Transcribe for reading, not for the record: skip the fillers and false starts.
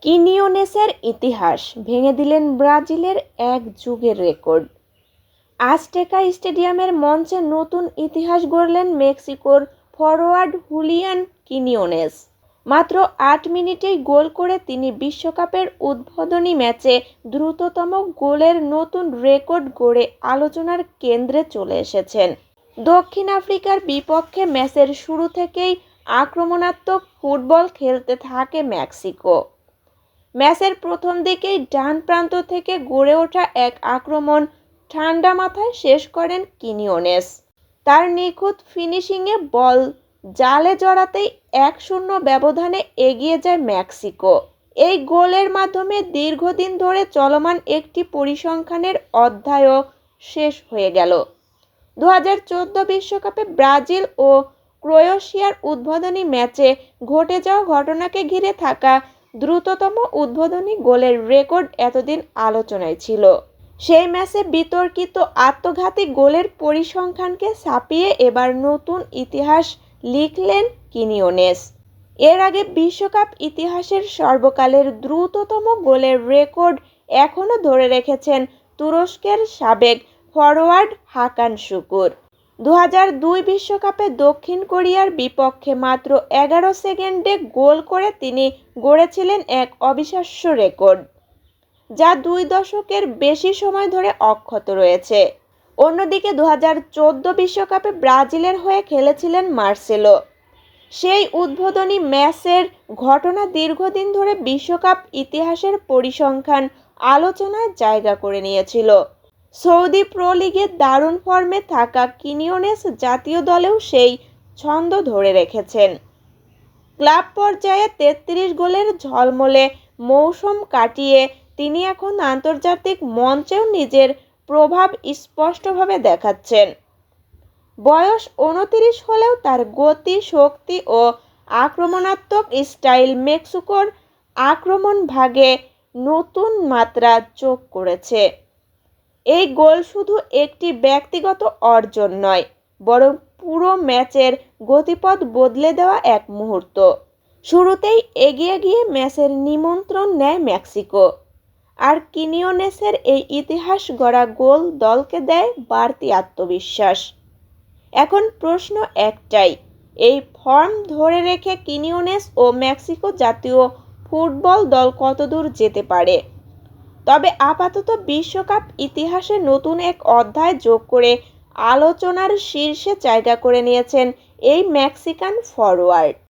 কিনিওনেসের ইতিহাস ভেঙে দিলেন ব্রাজিলের এক যুগের রেকর্ড। আজটেকা স্টেডিয়ামের মঞ্চে নতুন ইতিহাস গড়লেন মেক্সিকোর ফরোয়ার্ড হুলিয়ান কিনিওনেস। মাত্র ৮ মিনিটেই গোল করে তিনি বিশ্বকাপের উদ্বোধনী ম্যাচে দ্রুততম গোলের নতুন রেকর্ড গড়ে আলোচনার কেন্দ্রে চলে এসেছেন। দক্ষিণ আফ্রিকার বিপক্ষে ম্যাচের শুরু থেকেই আক্রমণাত্মক ফুটবল খেলতে থাকে মেক্সিকো। ম্যাচের প্রথম দিকেই ডান প্রান্ত থেকে গড়ে ওঠা এক আক্রমণ ঠান্ডা মাথায় শেষ করেন কিনিওনেস। তার নিখুঁত ফিনিশিংয়ে বল জালে জড়াতেই ১-০ ব্যবধানে এগিয়ে যায় মেক্সিকো। এই গোলের মাধ্যমে দীর্ঘদিন ধরে চলমান একটি পরিসংখ্যানের অধ্যায়ও শেষ হয়ে গেল। ২০১৪ বিশ্বকাপে ব্রাজিল ও ক্রোয়েশিয়ার উদ্বোধনী ম্যাচে ঘটে যাওয়া ঘটনাকে ঘিরে থাকা দ্রুততম উদ্বোধনী গোলের রেকর্ড এতদিন আলোচনায় ছিল। সেই ম্যাচে বিতর্কিত আত্মঘাতী গোলের পরিসংখ্যানকে ছাপিয়ে এবার নতুন ইতিহাস লিখলেন কিনিওনেস। এর আগে বিশ্বকাপ ইতিহাসের সর্বকালের দ্রুততম গোলের রেকর্ড এখনও ধরে রেখেছেন তুরস্কের সাবেক ফরোয়ার্ড হাকান শুকুর। ২০০২ বিশ্বকাপে দক্ষিণ কোরিয়ার বিপক্ষে মাত্র ১১ সেকেন্ডে গোল করে তিনি গড়েছিলেন এক অবিশ্বাস্য রেকর্ড, যা ২ দশকের বেশি সময় ধরে অক্ষত রয়েছে। অন্যদিকে ২০১৪ বিশ্বকাপে ব্রাজিলের হয়ে খেলেছিলেন মার্সেলো। সেই উদ্বোধনী ম্যাচের ঘটনা দীর্ঘদিন ধরে বিশ্বকাপ ইতিহাসের পরিসংখ্যান আলোচনায় জায়গা করে নিয়েছিল। সৌদি প্রো লিগে দারুণ ফর্মে থাকা কিনিওনেস জাতীয় দলেও সেই ছন্দ ধরে রেখেছেন। ক্লাব পর্যায়ে ৩৩ গোলের ঝলমলে মৌসুম কাটিয়ে তিনি এখন আন্তর্জাতিক মঞ্চেও নিজের প্রভাব স্পষ্টভাবে দেখাচ্ছেন। বয়স ২৯ হলেও তার গতি, শক্তি ও আক্রমণাত্মক স্টাইল মেক্সিকোর আক্রমণ ভাগে নতুন মাত্রা যোগ করেছে। এই গোল শুধু একটি ব্যক্তিগত অর্জন নয়, বরং পুরো ম্যাচের গতিপথ বদলে দেওয়া এক মুহূর্ত। শুরুতেই এগিয়ে গিয়ে ম্যাচের নিমন্ত্রণ নেয় মেক্সিকো, আর কিনিওনেসের এই ইতিহাস গড়া গোল দলকে দেয় বাড়তি আত্মবিশ্বাস। এখন প্রশ্ন একটাই, এই ফর্ম ধরে রেখে কিনিওনেস ও মেক্সিকো জাতীয় ফুটবল দল কতদূর যেতে পারে? তবে আপাতত বিশ্বকাপ ইতিহাসে নতুন এক অধ্যায় যোগ করে আলোচনার শীর্ষে জায়গা করে নিয়েছেন এই মেক্সিকান ফরোয়ার্ড।